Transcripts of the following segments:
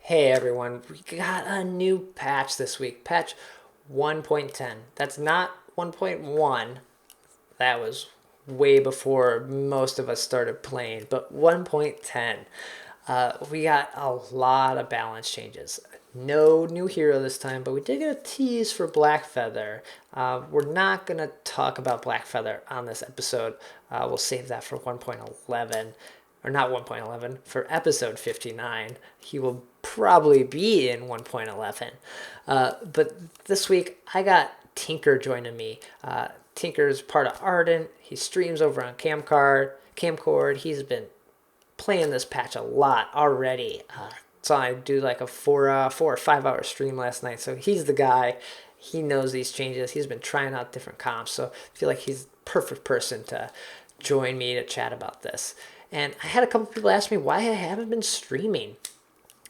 Hey everyone, we got a new patch this week. Patch 1.10. That's not 1.1. That was way before most of us started playing, but 1.10. We got a lot of balance changes. No new hero this time, but we did get a tease for Blackfeather. We're not going to talk about Blackfeather on this episode. We'll save that for 1.11 or not 1.11, for episode 59. He will probably be in 1.11. But this week, I got Tinker joining me. Tinker is part of Ardent. He streams over on Kamcord. He's been playing this patch a lot already. So I do like a 4 or 5 hour stream last night. So he's the guy. He knows these changes. He's been trying out different comps. So I feel like he's the perfect person to join me to chat about this. And I had a couple people ask me why I haven't been streaming.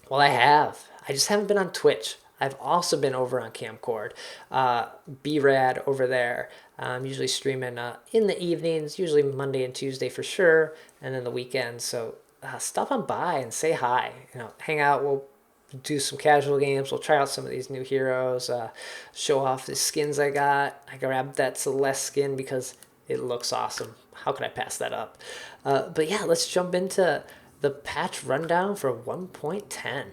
Well, I have. I just haven't been on Twitch. I've also been over on Kamcord. B-Rad over there. I'm usually streaming in the evenings, usually Monday and Tuesday for sure, and then the weekends. So stop on by and say hi. Hang out. We'll do some casual games. We'll try out some of these new heroes. Show off the skins I got. I grabbed that Celeste skin because it looks awesome. How could I pass that up? But yeah, let's jump into the patch rundown for 1.10.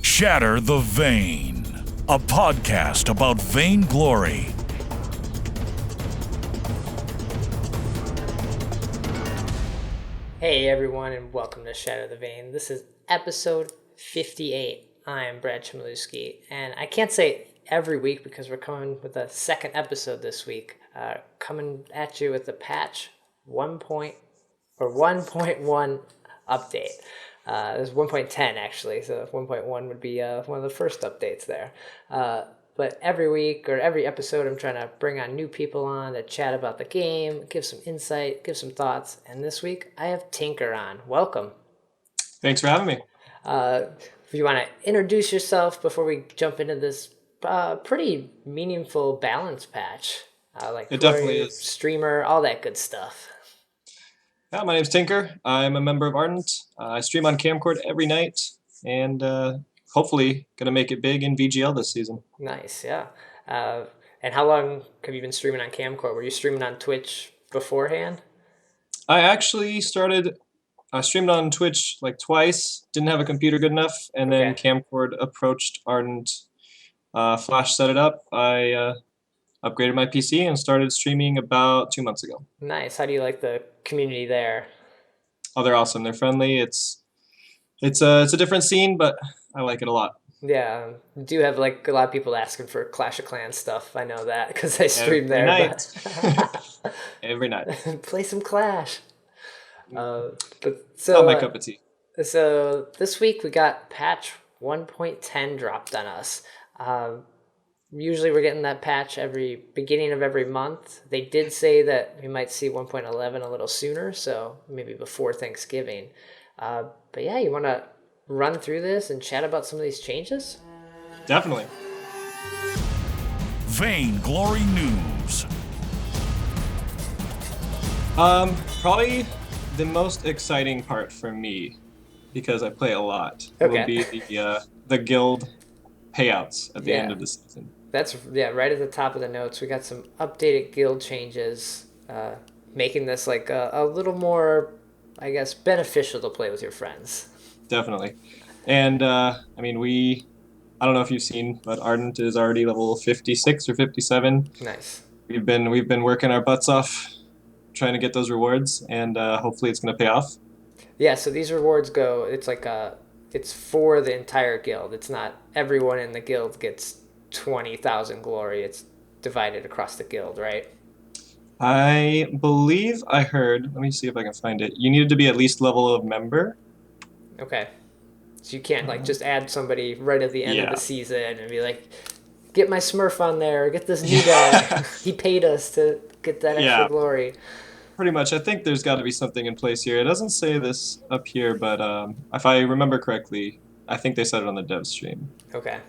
Shatter the Vein, a podcast about vainglory. Hey everyone, and welcome to Shatter the Vein. This is episode 58. I am Brad Chmielewski, and I can't say every week because we're coming with a second episode this week. Coming at you with the patch 1.1 update. There's 1.10 actually, so 1.1 would be one of the first updates there. But every week or every episode, I'm trying to bring on new people on to chat about the game, give some insight, give some thoughts. And this week, I have Tinker on. Welcome. Thanks for having me. If you want to introduce yourself before we jump into this pretty meaningful balance patch, like It definitely is. Streamer, all that good stuff. Yeah, my name's Tinker. I'm a member of Ardent. I stream on Kamcord every night, and hopefully gonna make it big in VGL this season. Nice, yeah. And how long have you been streaming on Kamcord? Were you streaming on Twitch beforehand? I actually streamed on Twitch like twice. Didn't have a computer good enough, and then Kamcord approached Ardent. Flash set it up. I upgraded my PC and started streaming about 2 months ago. Nice. How do you like the community there? Oh, they're awesome. They're friendly. It's a different scene, but I like it a lot. Yeah, do have like a lot of people asking for Clash of Clans stuff. I know that because I stream Every there. night. But Every night. play some Clash. Not my cup of tea. So this week we got patch 1.10 dropped on us. Usually we're getting that patch every beginning of every month. They did say that we might see 1.11 a little sooner, so maybe before Thanksgiving. But yeah, you want to run through this and chat about some of these changes? Definitely. Vainglory News. Probably the most exciting part for me, because I play a lot, will be the guild payouts at the end of the season. That's right at the top of the notes. We got some updated guild changes, making this like a little more, I guess, beneficial to play with your friends. Definitely. And I don't know if you've seen, but Ardent is already level 56 or 57. Nice. We've been working our butts off trying to get those rewards, and hopefully it's going to pay off. Yeah, so these rewards it's for the entire guild. It's not everyone in the guild gets 20,000 glory. It's divided across the guild, right? I believe I heard, let me see if I can find it, you needed to be at least level of member. Okay. So you can't like just add somebody right at the end of the season and be like, get my Smurf on there, get this new guy. He paid us to get that extra glory. Pretty much. I think there's got to be something in place here. It doesn't say this up here, but if I remember correctly, I think they said it on the dev stream. Okay.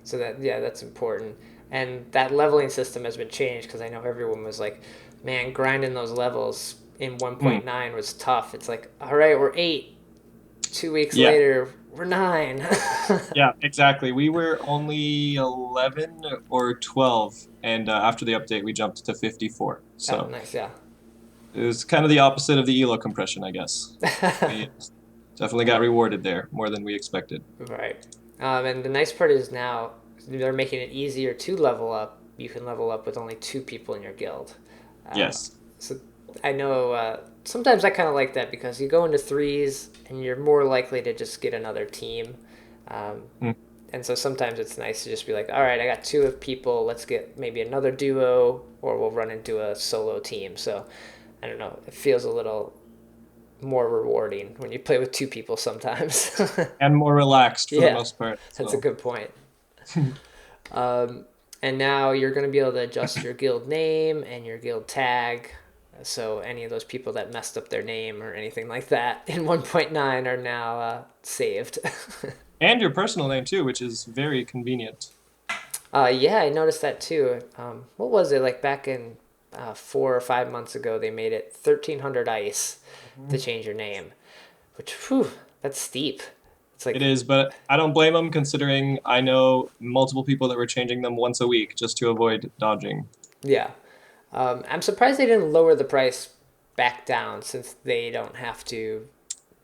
So that's important. And that leveling system has been changed because I know everyone was like, man, grinding those levels in 1.9 was tough. It's like, all right, we're 8. 2 weeks Yeah, later, we're 9. yeah, exactly. We were only 11 or 12, and after the update, we jumped to 54. Oh, So nice, yeah. it was kind of the opposite of the ELO compression, I guess. We definitely got rewarded there more than we expected. Right. And the nice part is now they're making it easier to level up. You can level up with only 2 people in your guild. Uh, Yes. so I know sometimes I kind of like that because you go into threes and you're more likely to just get another team. Um, Mm. and so sometimes it's nice to just be like, all right, I got 2 people. Let's get maybe another duo, or we'll run into a solo team. So I don't know. It feels a little more rewarding when you play with 2 people sometimes. And more relaxed for the Yeah, most part as that's a well. good point. Um, and now you're going to be able to adjust your guild name and your guild tag. So any of those people that messed up their name or anything like that in 1.9 are now saved. And your personal name too, which is very convenient. Yeah, I noticed that too. What was it like back in 4 or 5 months ago? They made it 1300 ice to Mhm. change your name, which whew, that's steep. It's It like is, but I don't blame them considering I know multiple people that were changing them once a week just to avoid dodging. yeah. I'm surprised they didn't lower the price back down since they don't have to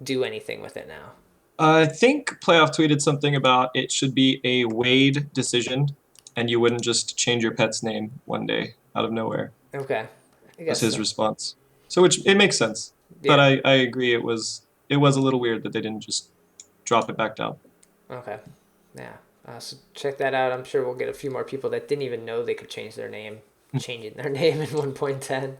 do anything with it now. I think Playoff tweeted something about it should be a weighed decision, and you wouldn't just change your pet's name one day out of nowhere. Okay, I Was guess his so. response. So which it makes sense, but Yeah. I agree it was a little weird that they didn't just drop it back down. Okay. Yeah. So check that out. I'm sure we'll get a few more people that didn't even know they could change their name, changing their name in 1.10.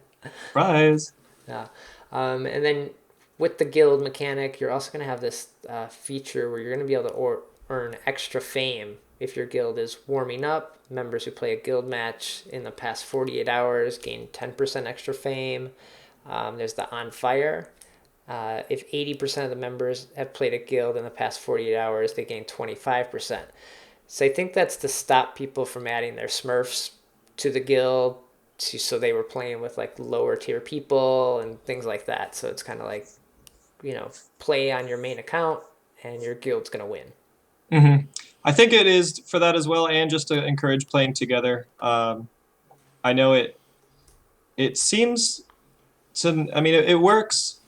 Surprise! Yeah. And then with the guild mechanic, you're also going to have this feature where you're going to be able to earn extra fame if your guild is warming up. Members who play a guild match in the past 48 hours gain 10% extra fame. There's the on fire. If 80% of the members have played a guild in the past 48 hours, they gain 25%. So I think that's to stop people from adding their Smurfs to the guild, so they were playing with like lower tier people and things like that. So it's kind of like, play on your main account and your guild's going to win. Hmm. I think it is for that as well, and just to encourage playing together. I know it seems to. I mean, it works.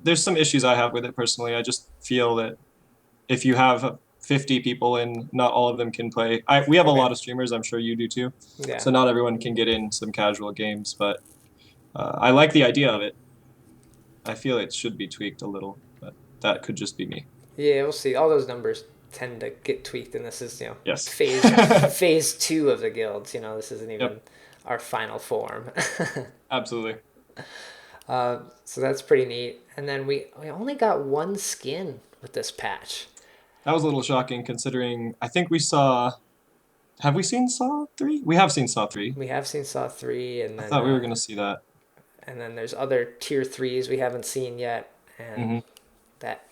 There's some issues I have with it personally. I just feel that if you have 50 people and not all of them can play, we have a Okay. lot of streamers. I'm sure you do too. Yeah. So not everyone can get in some casual games, but I like the idea of it. I feel it should be tweaked a little, but that could just be me. Yeah, we'll see. All those numbers tend to get tweaked, and this is, Yes. phase 2 of the guilds. This isn't Yep. even our final form. Absolutely. So that's pretty neat. And then we only got one skin with this patch. That was a little shocking considering I think we saw. Have we seen Saw 3? We have seen Saw 3. We have seen Saw 3, I thought we were going to see that. and then there's other tier 3s we haven't seen yet, and Hmm. that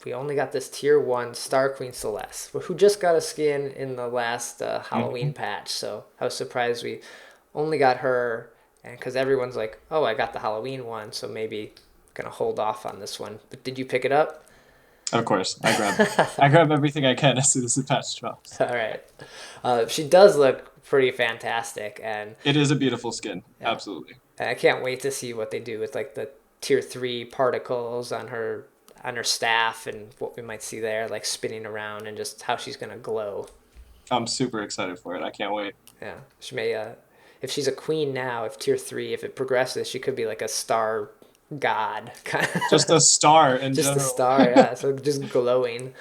we only got this tier 1 Star Queen Celeste, who just got a skin in the last Hmm. Halloween patch. So I was surprised we only got her, and because everyone's like, oh, I got the Halloween one, so maybe gonna hold off on this one. But did you pick it up? Of course, I grab everything I can as soon as the patch drops. All right. She does look pretty fantastic, and It is a beautiful skin, yeah, absolutely. and I can't wait to see what they do with like the tier 3 particles on her staff and what we might see there, like spinning around and just how she's gonna glow. I'm super excited for it. I can't wait. Yeah, she may. If she's a queen now, if tier 3, if it progresses, she could be like a star god, kind Just of. a star in Just a general. star, yeah. So just glowing,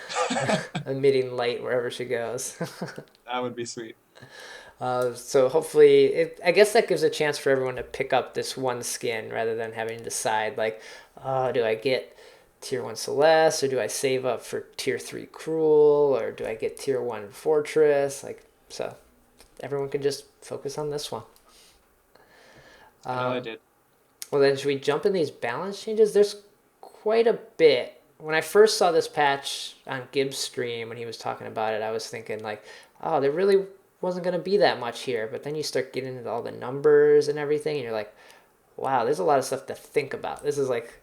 emitting light wherever she goes. That would be sweet. So hopefully, I guess that gives a chance for everyone to pick up this one skin rather than having to decide like, oh, do I get tier 1 Celeste or do I save up for tier 3 Cruel or do I get tier 1 Fortress? Like, so everyone can just focus on this one. I know I Um, did. well, then should we jump in these balance changes? There's quite a bit. When I first saw this patch on Gibbs' stream when he was talking about it, I was thinking like, oh, there really wasn't going to be that much here. But then you start getting into all the numbers and everything, and you're like, wow, there's a lot of stuff to think about. This is like,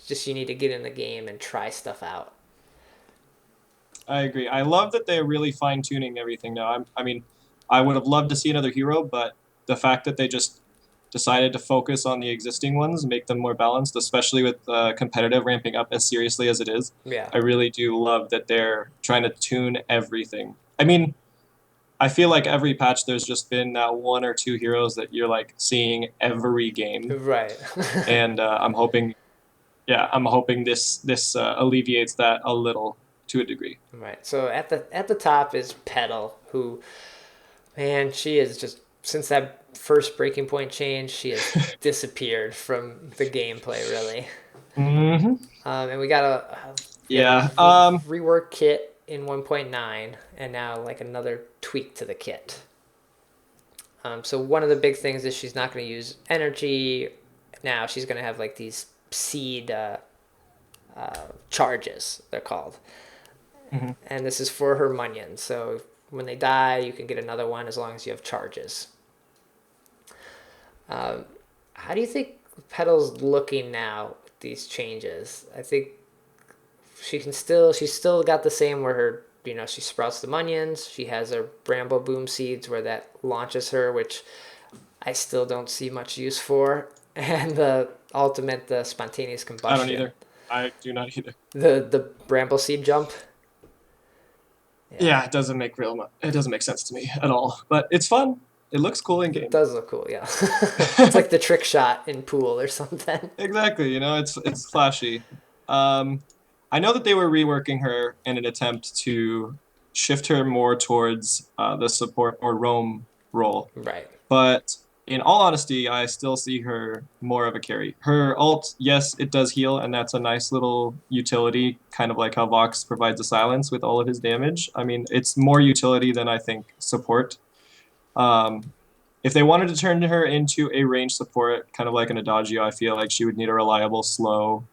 just you need to get in the game and try stuff out. I agree. I love that they're really fine tuning everything now. I mean, I would have loved to see another hero, but the fact that they just decided to focus on the existing ones, make them more balanced, especially with competitive ramping up as seriously as it is. Yeah. I really do love that they're trying to tune everything. I mean, I feel like every patch there's just been that one or two heroes that you're like seeing every game, Right. and I'm hoping this alleviates that a little to a degree. Right. So at the top is Petal, who, man, she is just since that first breaking point change, she has disappeared from the gameplay really. Hmm. And we got Yeah. rework kit in 1.9, and now like another tweak to the kit. So one of the big things is she's not going to use energy. Now she's going to have like these seed charges, they're called. Mhm. And this is for her minions. So when they die, you can get another one as long as you have charges. How do you think Petal's looking now with these changes? I think she's still got the same where her, she sprouts the onions. She has her bramble boom seeds where that launches her, which I still don't see much use for. And the ultimate, the spontaneous I don't combustion. either. I do not either. The bramble seed jump. Yeah, it doesn't make sense to me at all. But it's fun. It looks cool in It game. does look cool, yeah. It's like the trick shot in pool or something. Exactly. It's flashy. Um, I know that they were reworking her in an attempt to shift her more towards the support or roam role. Right. But in all honesty, I still see her more of a carry. Her ult, yes, it does heal, and that's a nice little utility, kind of like how Vox provides a silence with all of his damage. I mean, it's more utility than I think support. Um, if they wanted to turn her into a range support, kind of like an Adagio, I feel like she would need a reliable slow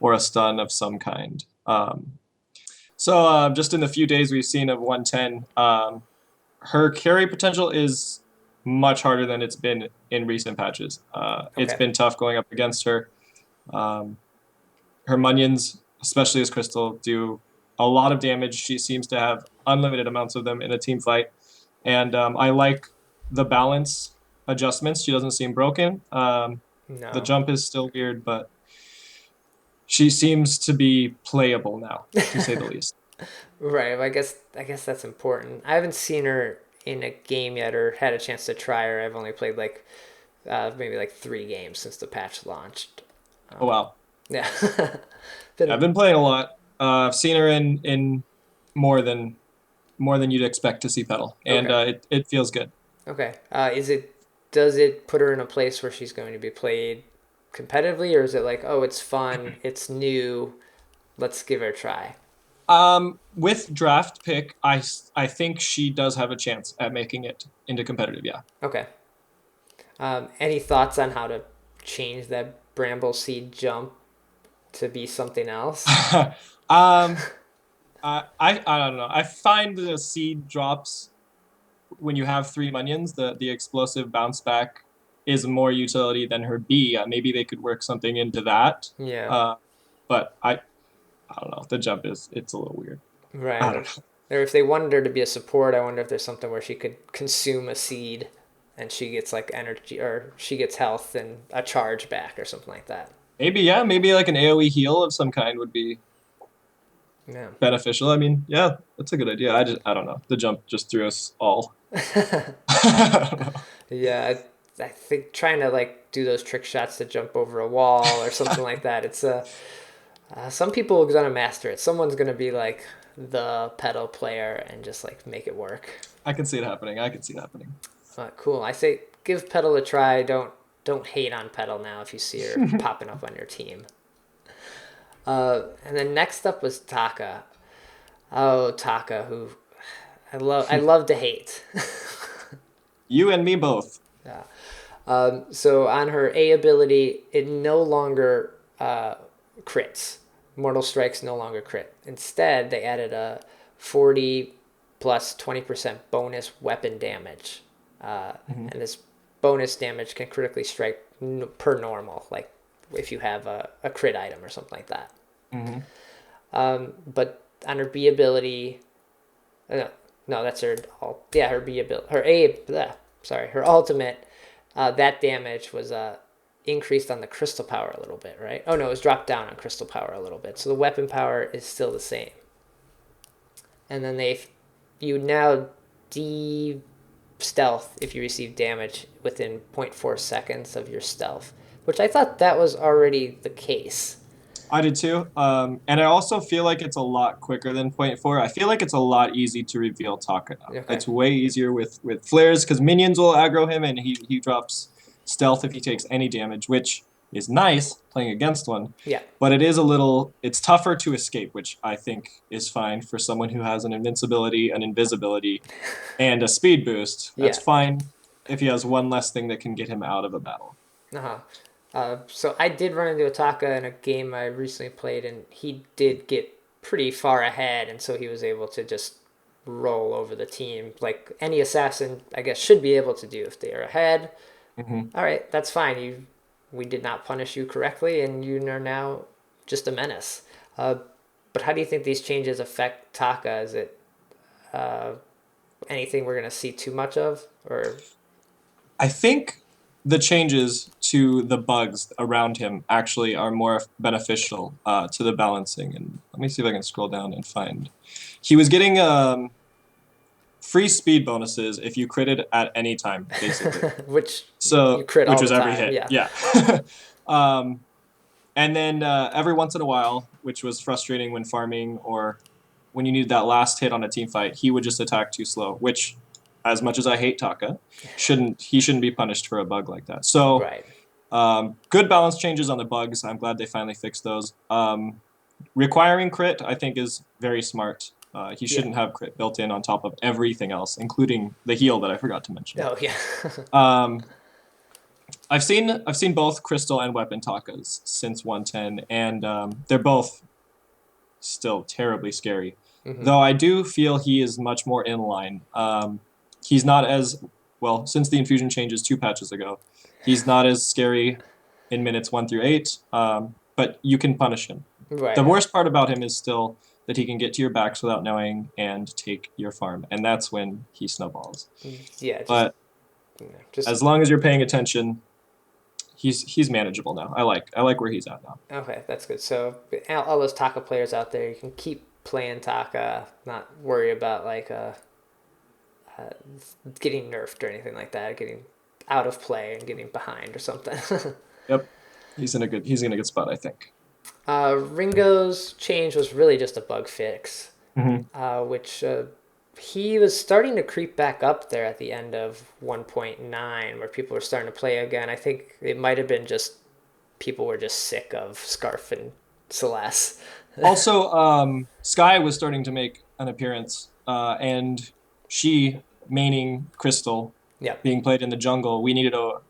or a stun of some kind. Just in the few days we've seen of 110, her carry potential is much harder than it's been in recent patches. It's Okay. been tough going up against her. Um, Her minions, especially as Crystal, do a lot of damage. She seems to have unlimited amounts of them in a team fight. And I like the balance adjustments. She doesn't seem broken. The No. jump is still weird, but she seems to be playable now, to say the least. Right. Well, I guess that's important. I haven't seen her in a game yet or had a chance to try her. I've only played like maybe like 3 games since the patch launched. Oh wow. Yeah. I've been playing a lot. I've seen her in more than you'd expect to see Petal, and Okay. it feels good. Okay. Does it put her in a place where she's going to be played competitively, or is it like, oh, it's fun, it's new, let's give her a try? With draft pick, I think she does have a chance at making it into competitive. Yeah. Okay. Any thoughts on how to change that bramble seed jump to be something else? um, I don't know. I find the seed drops when you have 3 minions. The explosive bounce back is more utility than her B. Maybe they could work something into that. Yeah. But I don't know. The jump it's a little weird. I don't Right. know. Or if they wanted her to be a support, I wonder if there's something where she could consume a seed and she gets like energy or she gets health and a charge back or something like that. Maybe yeah. Maybe like an AOE heal of some kind would be Yeah. beneficial. I mean, yeah, that's a good idea. I don't know. The jump just threw us all. I don't know. Yeah, I think trying to like do those trick shots to jump over a wall or something like that. It's some people are gonna master it. Someone's gonna be like the pedal player and just like make it work. I can see it happening. I can see it happening. Cool. I say give pedal a try. Don't hate on pedal now if you see her popping up on your team. And then next up was Taka. Oh, Taka, who I love to hate. You and me both. Yeah. So on her A ability, it no longer crits. Mortal Strikes no longer crit. Instead, they added a 40 plus 20% bonus weapon damage. Mhm. And this bonus damage can critically strike per normal, like if you have a crit item or something like that. Mhm. But on her B ability. No, that's her. Her B ability. Her A. Sorry, her ultimate. That damage was increased on the crystal power a little bit, right? Oh no, it was dropped down on crystal power a little bit. So the weapon power is still the same. And then you now stealth if you receive damage within 0.4 seconds of your stealth, which I thought that was already the case. I did too. And I also feel like it's a lot quicker than point 0.4. I feel like it's a lot easy to reveal Taka now. Okay. It's way easier with flares because minions will aggro him and he drops stealth if he takes any damage, which is nice playing against one. Yeah. But it's tougher to escape, which I think is fine for someone who has an invincibility, an invisibility, and a speed boost. That's fine if he has one less thing that can get him out of a battle. So I did run into Ataka in a game I recently played, and he did get pretty far ahead, and so he was able to just roll over the team like any assassin, I guess, should be able to do if they are ahead. All right, that's fine. We did not punish you correctly, and you are now just a menace. But how do you think these changes affect Taka? Is it anything we're going to see too much of? Or I think the changes to the bugs around him actually are more beneficial to the balancing. And let me see if I can scroll down and find. He was getting free speed bonuses if you critted at any time, basically. which you crit which all was the every time, hit. yeah. And then every once in a while, which was frustrating when farming or when you needed that last hit on a team fight, he would just attack too slow, which, as much as I hate Taka, he shouldn't be punished for a bug like that. So, right. Good balance changes on the bugs. I'm glad they finally fixed those. Requiring crit, I think, is very smart. He shouldn't have crit built in on top of everything else, including the heal that I forgot to mention. Oh yeah. I've seen both crystal and weapon Takas since 110, and they're both still terribly scary. Though I do feel he is much more in line. He's not as well since the infusion changes 2 patches ago. He's not as scary in minutes 1 through 8, but you can punish him. Right. The worst part about him is still that he can get to your backs without knowing and take your farm, and that's when he snowballs. Yeah. But as long as you're paying attention, he's manageable now. I like where he's at now. Okay, that's good. So all those Taka players out there, you can keep playing Taka, not worry about like getting nerfed or anything like that, getting out of play and getting behind or something. Yep, he's in a good spot, I think. Ringo's change was really just a bug fix, which he was starting to creep back up there at the end of 1.9, where people were starting to play again. I think it might have been just people were just sick of Scarf and Celeste. Also, Sky was starting to make an appearance, and she maining Crystal. Yeah. Being played in the jungle,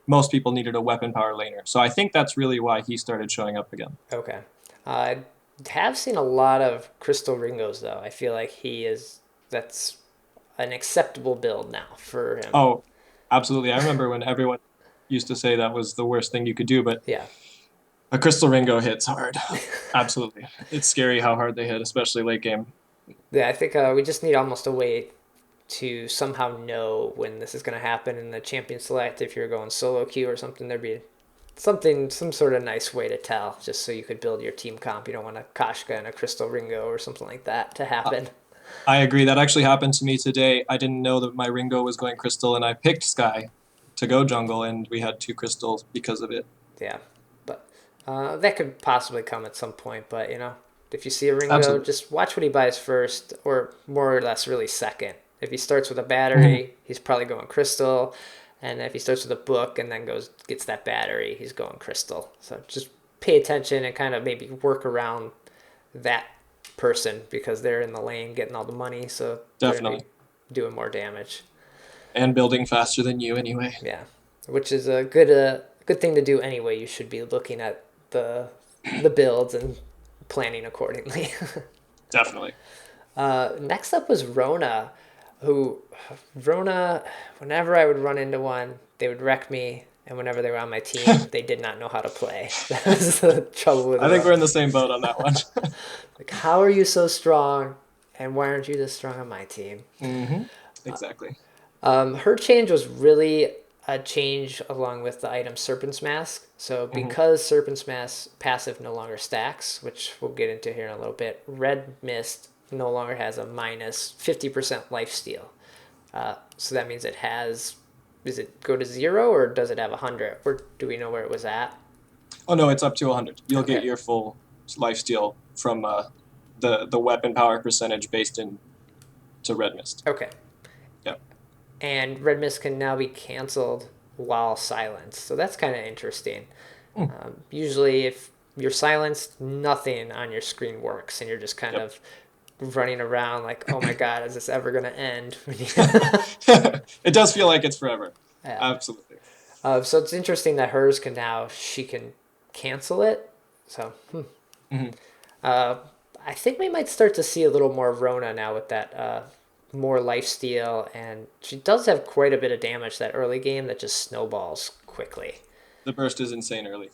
most people needed a weapon power laner. So I think that's really why he started showing up again. Okay. I have seen a lot of Crystal Ringos, though. I feel like that's an acceptable build now for him. Oh, absolutely. I remember when everyone used to say that was the worst thing you could do, but yeah, a Crystal Ringo hits hard. Absolutely. It's scary how hard they hit, especially late game. Yeah, I think we just need almost a way to somehow know when this is going to happen in the champion select. If you're going solo queue or something, there'd be some sort of nice way to tell, just so you could build your team comp. You don't want a Kashka and a Crystal Ringo or something like that to happen. I agree. That actually happened to me today. I didn't know that my Ringo was going Crystal, and I picked Sky to go jungle, and we had 2 crystals because of it. Yeah, but that could possibly come at some point. But if you see a Ringo, Absolutely. just watch what he buys first, or more or less really second. If he starts with a battery, he's probably going crystal. And if he starts with a book and then gets that battery, he's going crystal. So just pay attention and kind of maybe work around that person, because they're in the lane getting all the money. So Definitely they're doing more damage. And building faster than you anyway. Yeah, which is a good thing to do anyway. You should be looking at the builds and planning accordingly. Definitely. Next up was Rona. Whenever I would run into one, they would wreck me, and whenever they were on my team, they did not know how to play. That was the trouble with I think we're in the same boat on that one. Like, how are you so strong? And why aren't you this strong on my team? Mm-hmm. Exactly. Her change was really a change along with the item Serpent's Mask. So Mm-hmm. because Serpent's Mask passive no longer stacks, which we'll get into here in a little bit, Red Mist no longer has a minus 50% lifesteal. So that means it has, does it go to 0 or does it have 100? Or do we know where it was at? Oh no, it's up to 100. You'll get Okay. your full lifesteal from the weapon power percentage based in to Red Mist. Okay. Yep. And Red Mist can now be canceled while silenced. So that's kind of interesting. Mm. Usually, if you're silenced, nothing on your screen works, and you're just kind Yep. of running around like, oh my god, is this ever going to end? It does feel like it's forever. Yeah. Absolutely. So it's interesting that hers can now, she can cancel it. So, Mm-hmm. I think we might start to see a little more Rona now with that more lifesteal, and she does have quite a bit of damage that early game that just snowballs quickly. The burst is insane early.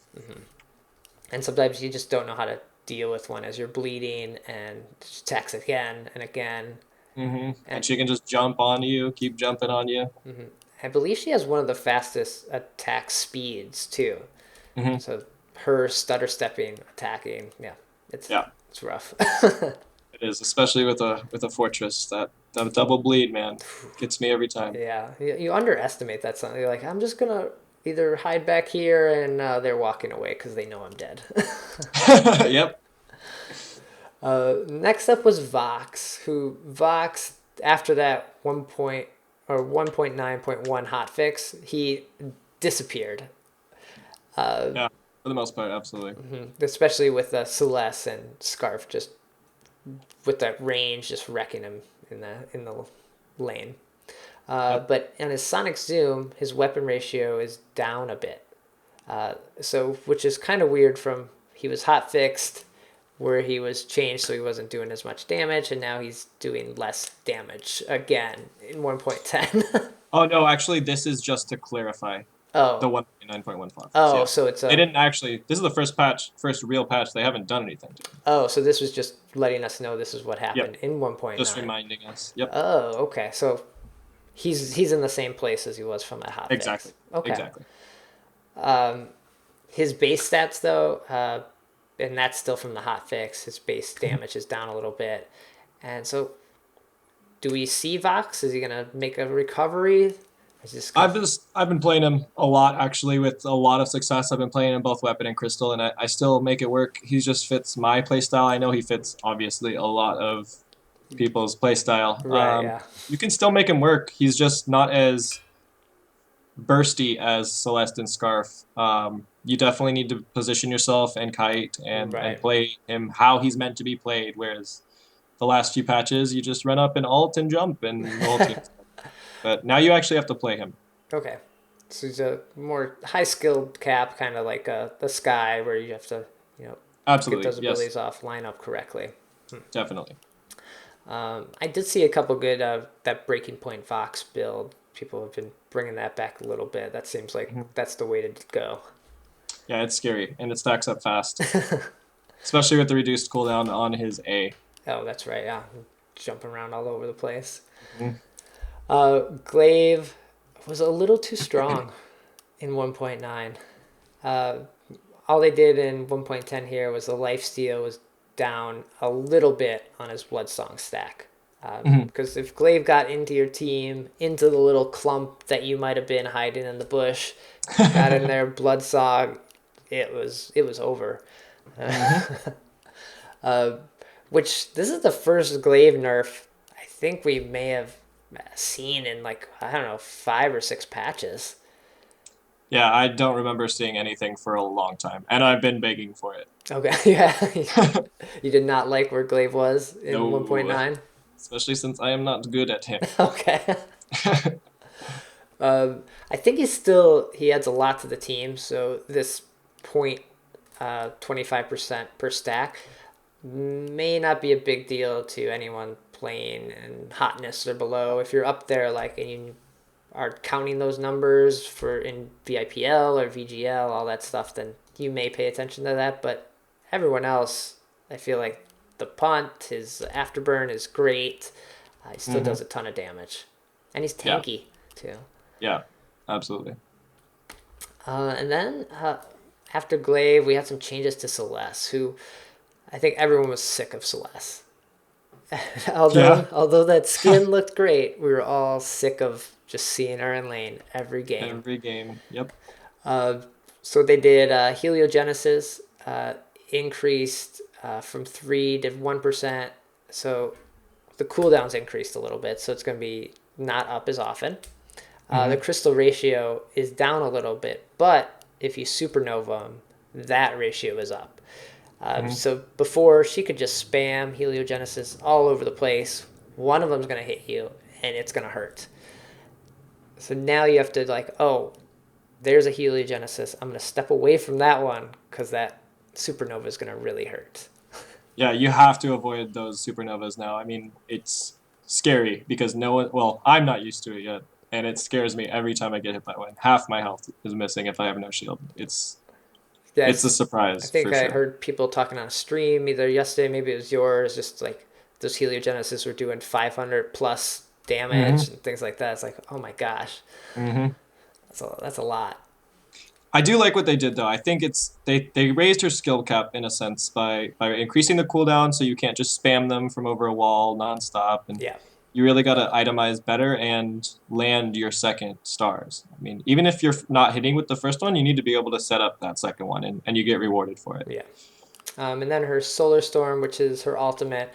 And sometimes you just don't know how to deal with one as you're bleeding and she attacks again and again. Mm-hmm. And she can just jump on you, keep jumping on you. I believe she has one of the fastest attack speeds too. Mm-hmm. So her stutter stepping, attacking, it's rough. It is, especially with a fortress. That double bleed, man, gets me every time. Yeah, you underestimate that something. You're like, I'm just gonna either hide back here, and they're walking away because they know I'm dead. Yep. Next up was Vox, Vox after that 1.9.1 hotfix, he disappeared. Yeah, for the most part, absolutely. Especially with Celeste and Scarf, just with that range, just wrecking him in the lane. Yep. But on his Sonic Zoom, his weapon ratio is down a bit. So which is kind of weird from he was hot fixed where he was changed so he wasn't doing as much damage and now he's doing less damage again in 1.10. Oh no, actually, this is just to clarify Oh. the 1.9.15. Oh, Yeah. so it's They didn't actually. This is the first real patch. They haven't done anything to it. Oh, so this was just letting us know this is what happened Yep. in 1.9. Just reminding us. Yep. Oh, okay. So he's in the same place as he was from that hot fix. Exactly. Okay. Exactly. His base stats though, and that's still from the hot fix. His base damage is down a little bit, and so do we see Vox? Is he gonna make a recovery? I've been playing him a lot actually with a lot of success. I've been playing him both weapon and crystal, and I still make it work. He just fits my playstyle. I know he fits obviously a lot of people's playstyle. Right. Yeah. You can still make him work. He's just not as bursty as Celeste and Scarf. You definitely need to position yourself and kite and Right. play him how he's meant to be played. Whereas the last few patches, you just run up and ult and jump and the whole team. But now you actually have to play him. Okay. So he's a more high skilled cap, kind of like the Sky, where you have to Absolutely, get those abilities yes, off, line up correctly. definitely. I did see a couple good that Breaking Point Vox build. People have been bringing that back a little bit. That seems like that's the way to go. Yeah, it's scary and it stacks up fast, especially with the reduced cooldown on his A. Oh, that's right. Yeah, jumping around all over the place. Mhm. Glaive was a little too strong in 1.9. All they did in 1.10 here was the lifesteal was down a little bit on his Bloodsong stack. Because if Glaive got into your team, into the little clump that you might have been hiding in the bush, got in there, Bloodsong, it was over. Which this is the first Glaive nerf I think we may have seen in like, I don't know, 5 or 6 patches. Yeah, I don't remember seeing anything for a long time, and I've been begging for it. Okay, yeah. You did not like where Glaive was in No. 1.9? Especially since I am not good at him. Okay. I think he adds a lot to the team, so this 25% per stack may not be a big deal to anyone playing in hotness or below. If you're up there, like, and you are counting those numbers for in VIPL or VGL, all that stuff, then you may pay attention to that. But everyone else, I feel like the punt. His afterburn is great. He still does a ton of damage. And he's Yeah. tanky, too. Yeah. Absolutely. And then after Glaive, we had some changes to Celeste, who I think everyone was sick of Celeste. Yeah. although that skin looked great, we were all sick of just seeing her in lane every game. Every game. Yep. So they did heliogenesis, increased from 3 to 1%. So the cooldowns increased a little bit, so it's going to be not up as often. The crystal ratio is down a little bit, but if you supernova them, that ratio is up. So before, she could just spam heliogenesis all over the place. One of them's going to hit you, and it's going to hurt. So now you have to oh, there's a heliogenesis. I'm going to step away from that one because that supernova is going to really hurt. Yeah, you have to avoid those supernovas now. I mean, it's scary because no one, well, I'm not used to it yet, and it scares me every time I get hit by one. Half my health is missing if I have no shield. It's Yes, a I surprise think for I sure. heard people talking on a stream either yesterday, maybe it was yours, just like those heliogenesis were doing 500 plus damage and things like that. It's like, oh my gosh, that's a lot. I do like what they did though. I think it's they raised her skill cap in a sense by increasing the cooldown so you can't just spam them from over a wall nonstop, and Yeah, you really got to itemize better and land your second stars. I mean, even if you're not hitting with the first one, you need to be able to set up that second one, and you get rewarded for it. yeah. And then her solar storm, which is her ultimate,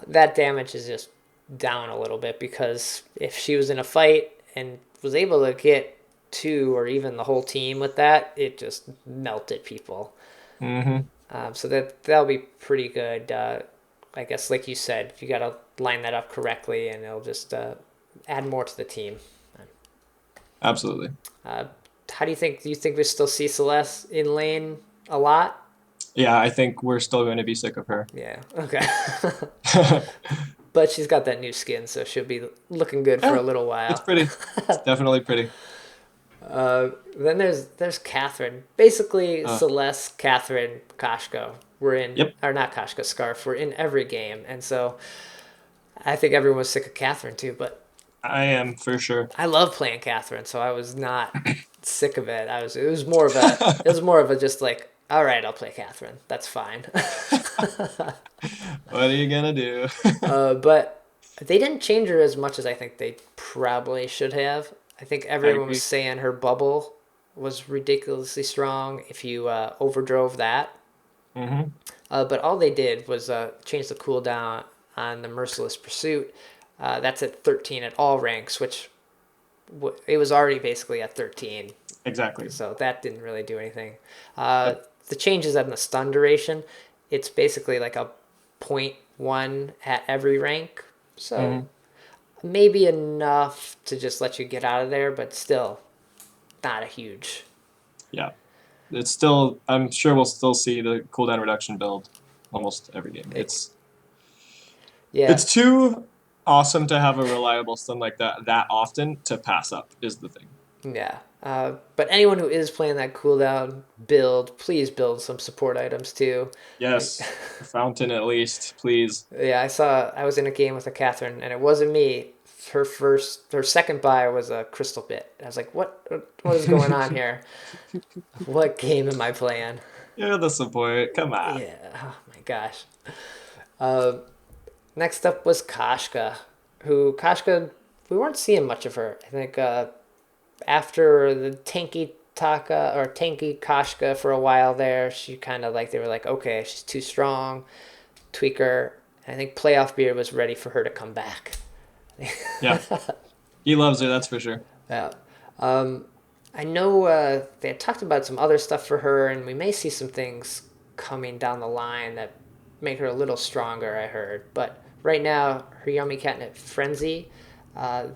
that damage is just down a little bit because if she was in a fight and was able to get two or even the whole team with that, it just melted people. So that'll be pretty good. I guess, like you said, you got to line that up correctly, and it'll just add more to the team. Absolutely. How do you think? Do you think we still see Celeste in lane a lot? Yeah, I think we're still going to be sick of her. Yeah. Okay. But she's got that new skin, so she'll be looking good for a little It's while. pretty. It's definitely pretty. Then there's Catherine. Basically, Celeste, Catherine, Kashka. We're in, Yep. or not Kashka, Scarf. We're in every game, and so I think everyone was sick of Catherine too. But I am for sure. I love playing Catherine, so I was not sick of it. It was more of a just like, all right, I'll play Catherine. That's fine. What are you gonna do? But they didn't change her as much as I think they probably should have. I think everyone was agree. saying her bubble was ridiculously strong if you overdrove that. But all they did was change the cooldown on the Merciless Pursuit. That's at 13 at all ranks, which it was already basically at 13. Exactly. So that didn't really do anything. The changes on the stun duration, it's basically like a 0.1 at every rank. So maybe enough to just let you get out of there, but still not a huge. Yeah. It's still. I'm sure we'll still see the cooldown reduction build almost every game. Yeah. It's too awesome to have a reliable stun like that often to pass up is the thing. Yeah. But anyone who is playing that cooldown build, please build some support items too. Yes, fountain at least, please. Yeah, I was in a game with a Catherine, and it wasn't me. Her second buy was a crystal bit. I was like, what is going on here? What game am I playing? You're the support. Come on. Yeah, oh my gosh. Next up was Kashka, we weren't seeing much of her. I think after the tanky Taka or tanky Kashka for a while there, she kind of they were like, okay, she's too strong, tweak her. And I think Playoff Beard was ready for her to come back. Yeah, he loves her. That's for sure. Yeah. I know they had talked about some other stuff for her, and we may see some things coming down the line that make her a little stronger, I heard. But right now, her Yummy Catnip Frenzy,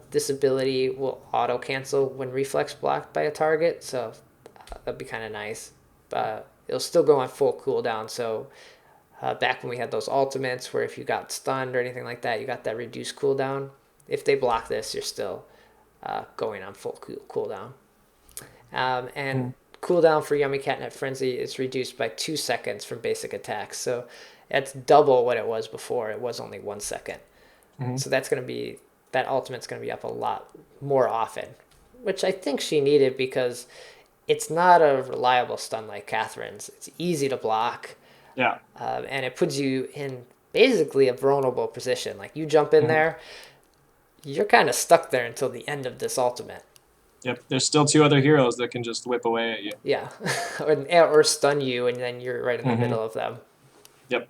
this ability will auto-cancel when reflex blocked by a target, so that'd be kind of nice. It'll still go on full cooldown, so back when we had those ultimates where if you got stunned or anything like that, you got that reduced cooldown. If they block this, you're still going on full cooldown. And cooldown for Yummy Catnip Frenzy is reduced by 2 seconds from basic attacks. So It's double what it was before. It was only 1 second. Mm-hmm. So that ultimate's gonna be up a lot more often, which I think she needed because it's not a reliable stun like Catherine's. It's easy to block, Yeah. and it puts you in basically a vulnerable position. Like you jump in Mm-hmm. there, you're kind of stuck there until the end of this ultimate. Yep. There's still two other heroes that can just whip away at you. Yeah, or stun you, and then you're right in the Mm-hmm. middle of them. Yep.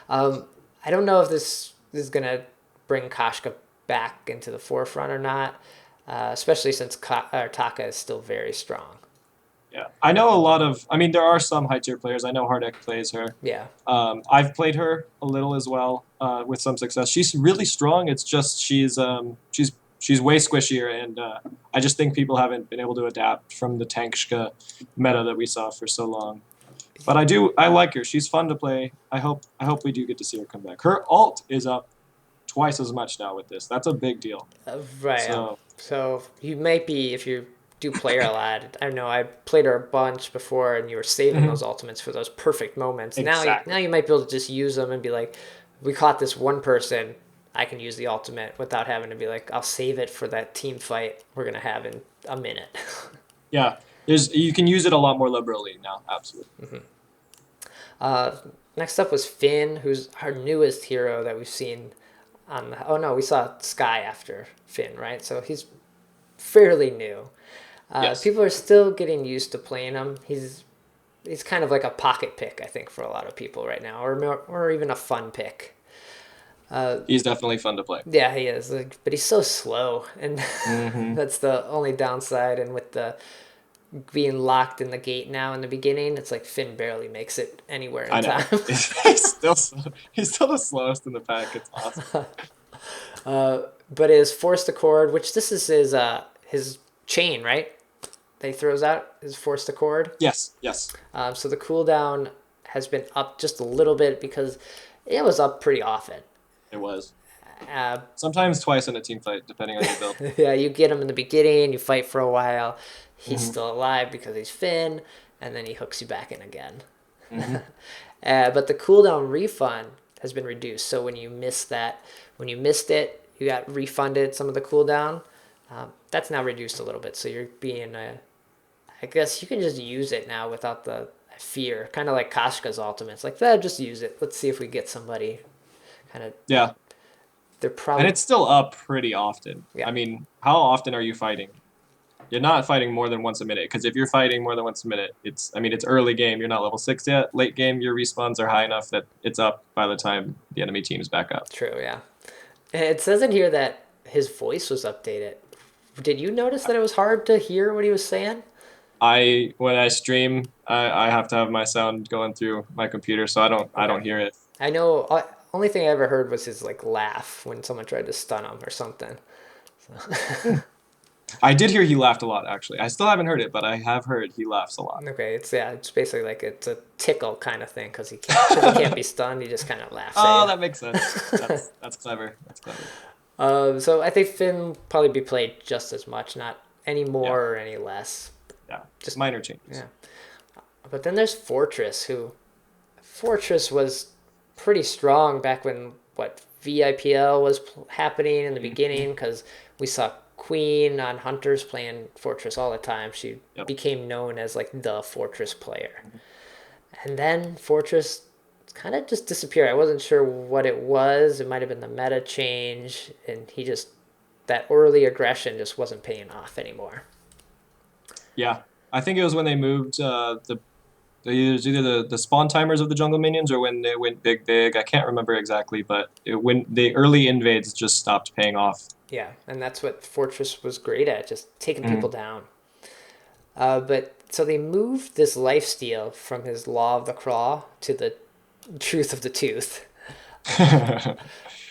I don't know if this is gonna bring Kashka back into the forefront or not, especially since Taka is still very strong. Yeah. I know a lot of. I mean, there are some high tier players. I know Hardek plays her. Yeah, I've played her a little as well, with some success. She's really strong. It's just she's way squishier, and I just think people haven't been able to adapt from the Tankshka meta that we saw for so long. But I like her. She's fun to play. I hope we do get to see her come back. Her ult is up twice as much now with this. That's a big deal. right. So you might be, if you do play her a lot. I don't know. I played her a bunch before, and you were saving those ultimates for those perfect moments. Exactly. Now you might be able to just use them and be like, we caught this one person. I can use the ultimate without having to be like, I'll save it for that team fight we're gonna have in a minute. Yeah, you can use it a lot more liberally now. Absolutely. Next up was Finn, who's our newest hero that we've seen on the. Oh no, we saw Sky after Finn, right? So he's fairly new. Yes. People are still getting used to playing him. He's kind of like a pocket pick, I think, for a lot of people right now, or even a fun pick. He's definitely fun to play. Yeah, he is, but he's so slow, and Mm-hmm. that's the only downside. And with the being locked in the gate now in the beginning, it's like Finn barely makes it anywhere I in know. time. He's still the slowest in the pack. It's awesome. But his forced accord, which this is his chain, right? That he throws out his forced accord. Yes. So the cooldown has been up just a little bit because it was up pretty often. It was. Uh, Sometimes twice in a team fight, depending on your build. yeah, you get him in the beginning, you fight for a while, he's Mm-hmm. still alive because he's Finn, and then he hooks you back in again. Mm-hmm. But the cooldown refund has been reduced. So when you missed it, you got refunded some of the cooldown. That's now reduced a little bit. So you're being, I guess you can just use it now without the fear. Kind of like Kashka's ultimate. It's like, just use it. Let's see if we get somebody. Kind of, Yeah, they're probably. and it's still up pretty often. Yeah. I mean, how often are you fighting? You're not fighting more than once a minute, because if you're fighting more than once a minute, it's early game. You're not level 6 yet. Late game, your respawns are high enough that it's up by the time the enemy team's back up. True, yeah. It says in here that his voice was updated. Did you notice that it was hard to hear what he was saying? When I stream, I have to have my sound going through my computer, so I don't hear it. I know. Only thing I ever heard was his like laugh when someone tried to stun him or something. I did hear he laughed a lot, actually. I still haven't heard it, but I have heard he laughs a lot. Okay, it's basically like it's a tickle kind of thing because he can't be stunned. He just kind of laughs. Oh, at that makes sense. That's clever. That's clever. So I think Finn will probably be played just as much, not any more or any less. Yeah, just minor changes. Yeah. But then there's Fortress was pretty strong back when VIPL was happening in the beginning, because we saw Queen on Hunters playing Fortress all the time. She became known as like the Fortress player. And then Fortress kind of just disappeared. I wasn't sure what it was. It might have been the meta change, and that early aggression just wasn't paying off anymore. Yeah, I think it was when they moved it was either the spawn timers of the jungle minions or when they went big. I can't remember exactly, but when the early invades just stopped paying off. Yeah, and that's what Fortress was great at, just taking people down. But so they moved this lifesteal from his Law of the Claw to the Truth of the Tooth.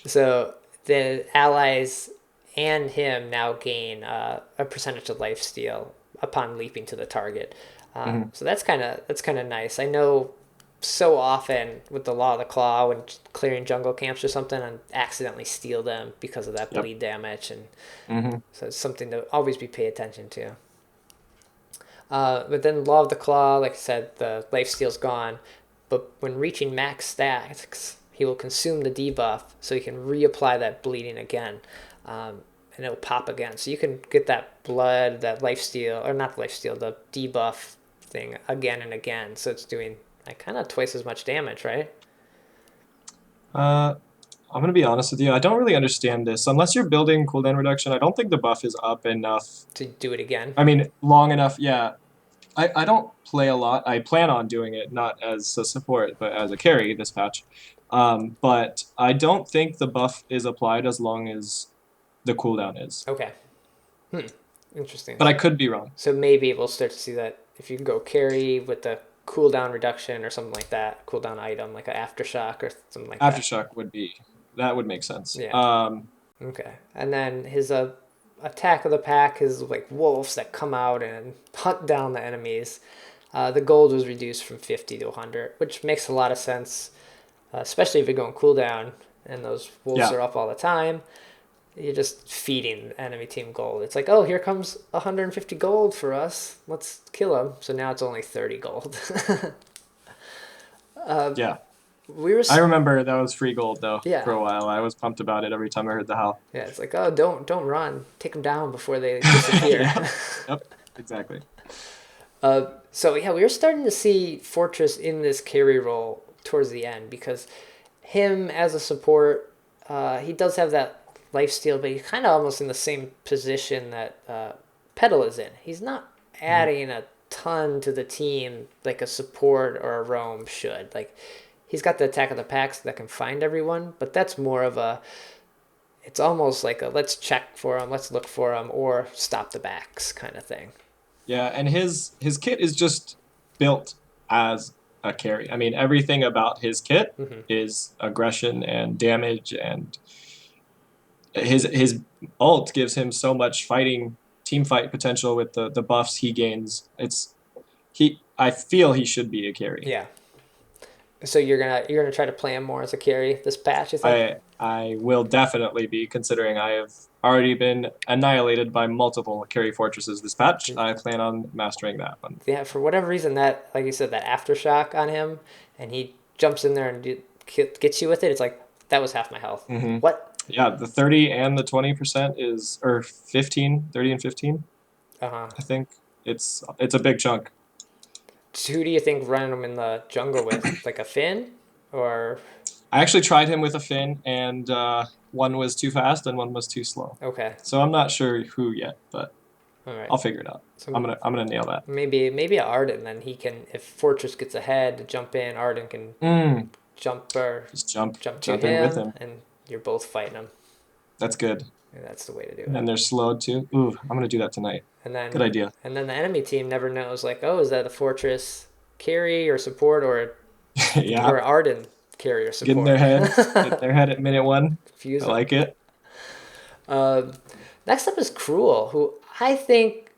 So the allies and him now gain a percentage of lifesteal upon leaping to the target. So that's kind of nice. I know so often with the Law of the Claw, when clearing jungle camps or something, I accidentally steal them because of that bleed damage, and so it's something to always be pay attention to. But then Law of the Claw, like I said, the lifesteal's gone. but when reaching max stacks, he will consume the debuff so he can reapply that bleeding again. And it'll pop again. So you can get that blood, that lifesteal, or not lifesteal, the debuff thing again and again. So it's doing like kind of twice as much damage, right? I'm gonna be honest with you. I don't really understand this. Unless you're building cooldown reduction, I don't think the buff is up enough. To do it again. I mean, long enough. Yeah. I don't play a lot. I plan on doing it not as a support, but as a carry this patch. But I don't think the buff is applied as long as the cooldown is. Okay. Interesting. But I could be wrong. So maybe we'll start to see that if you can go carry with the cooldown reduction or something like that, cooldown item like an aftershock or something like that. Aftershock would make sense. Yeah. Okay. And then his attack of the pack is like wolves that come out and hunt down the enemies. The gold was reduced from 50 to 100, which makes a lot of sense, especially if you're going cooldown and those wolves are up all the time. You're just feeding the enemy team gold. It's like, oh, here comes 150 gold for us. Let's kill him. So now it's only 30 gold. Yeah. I remember that was free gold though. Yeah. For a while. I was pumped about it every time I heard the howl. Yeah, it's like, oh, don't run. Take them down before they disappear. Yep. Exactly. So yeah, we were starting to see Fortress in this carry role towards the end because him as a support, he does have that lifesteal, but he's kind of almost in the same position that Petal is in. He's not adding a ton to the team like a support or a roam should. Like he's got the attack of the packs that can find everyone, but that's more of a. It's almost like a let's check for him, let's look for him, or stop the backs kind of thing. Yeah, and his kit is just built as a carry. I mean, everything about his kit is aggression and damage, and his ult gives him so much team fight potential with the buffs he gains. I feel he should be a carry. Yeah. So you're gonna try to play him more as a carry this patch, you think? I will definitely be, considering I have already been annihilated by multiple carry fortresses this patch. I plan on mastering that one. Yeah, for whatever reason, that, like you said, that aftershock on him, and he jumps in there and gets you with it. It's like that was half my health. What? Yeah, the 30 and the 20% is, or 15, 30 and 15. I think it's a big chunk. Who do you think running him in the jungle with, like a Finn, or? I actually tried him with a Finn, and one was too fast and one was too slow. Okay. So I'm not sure who yet, but all right. I'll figure it out. So I'm gonna nail that. Maybe a Ardent, then he can, if Fortress gets ahead to jump in, Ardent can jump to him, with him, and you're both fighting him. That's good. And that's the way to do it. And they're slowed too. Ooh, I'm gonna do that tonight. And then, good idea. And then the enemy team never knows, like, oh, is that a Fortress carry or support, or or Ardent carry or support? Get in their head at minute one. Confusing. I like it. Next up is Cruel, who I think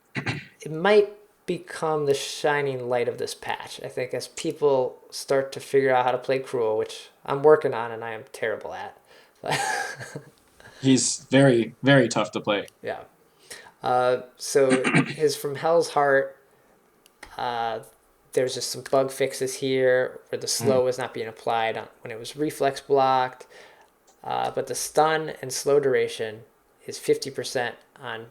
it might become the shining light of this patch. I think as people start to figure out how to play Cruel, which I'm working on and I am terrible at. He's very, very tough to play. Yeah. So his From Hell's Heart, there's just some bug fixes here where the slow was not being applied when it was reflex blocked. But the stun and slow duration is 50% on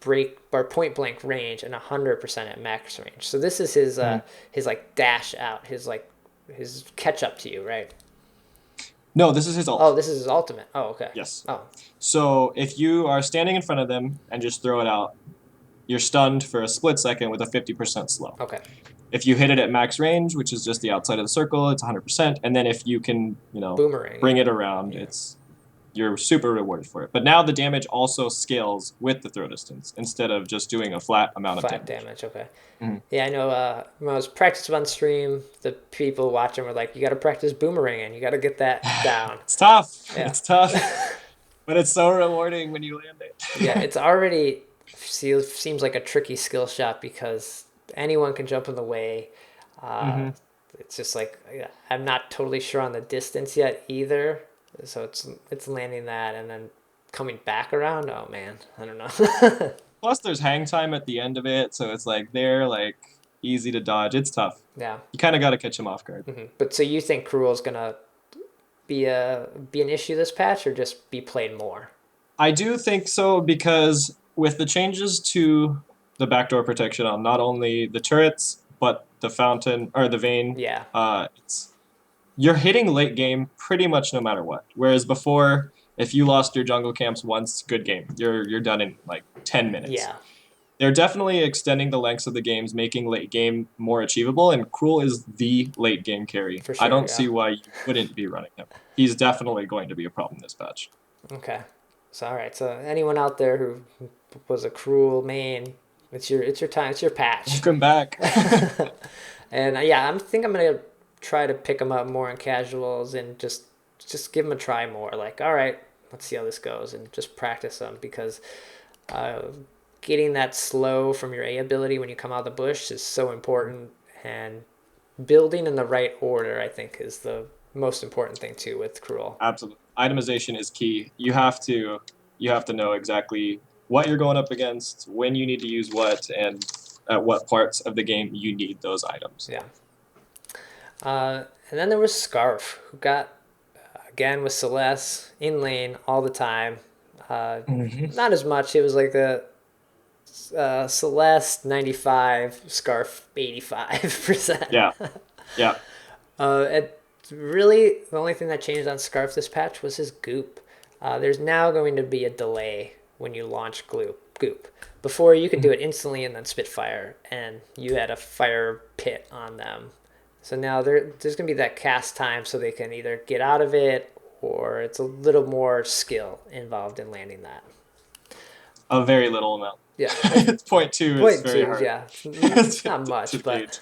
break or point blank range and 100% at max range. So this is his like dash out, his catch up to you, right? No, this is his ult. Oh, this is his ultimate. Oh, okay. Yes. Oh. So if you are standing in front of them and just throw it out, you're stunned for a split second with a 50% slow. Okay. If you hit it at max range, which is just the outside of the circle, it's 100%. And then if you can, boomerang, bring it around, you're super rewarded for it. But now the damage also scales with the throw distance instead of just doing a flat amount of damage. Okay. Yeah, I know when I was practicing on stream, the people watching were like, you got to practice boomeranging. You got to get that down. It's tough. Yeah. It's tough. But it's so rewarding when you land it. Yeah, it's already seems like a tricky skill shot because anyone can jump in the way. It's just like, I'm not totally sure on the distance yet either. So it's landing that and then coming back around. Oh man, I don't know. Plus, there's hang time at the end of it, so it's like they're like easy to dodge. It's tough. Yeah. You kind of got to catch him off guard. But so you think Cruel's gonna be an issue this patch, or just be played more? I do think so because with the changes to the backdoor protection on not only the turrets but the fountain or the vein, Yeah. it's you're hitting late game pretty much no matter what. Whereas before, if you lost your jungle camps once, good game. You're done in like 10 minutes. Yeah. They're definitely extending the lengths of the games, making late game more achievable, and Cruel is the late game carry. For sure, I don't yeah. see why you wouldn't be running him. He's definitely going to be a problem this patch. Okay. So all right. So anyone out there who was a Cruel main, it's your time. It's your patch. Welcome back. And yeah, think I'm gonna try to pick him up more in casuals and just give him a try more. Like, all right, let's see how this goes, and just practice them, because getting that slow from your A ability when you come out of the bush is so important, and building in the right order, I think, is the most important thing too with Cruel. Absolutely. Itemization is key. You have to know exactly what you're going up against, when you need to use what, and at what parts of the game you need those items. Yeah. And then there was Scarf, who got, again, with Celeste, in lane all the time. Not as much. It was like a Celeste 95, Scarf 85%. Yeah. Yeah. And really, the only thing that changed on Scarf this patch was his goop. There's now going to be a delay when you launch goop. Before, you could do it instantly and then spit fire, and you had a fire pit on them. So now there's going to be that cast time, so they can either get out of it, or it's a little more skill involved in landing that. A very little amount. Yeah. It's 0.2. It's very hard. Yeah. It's not much, but...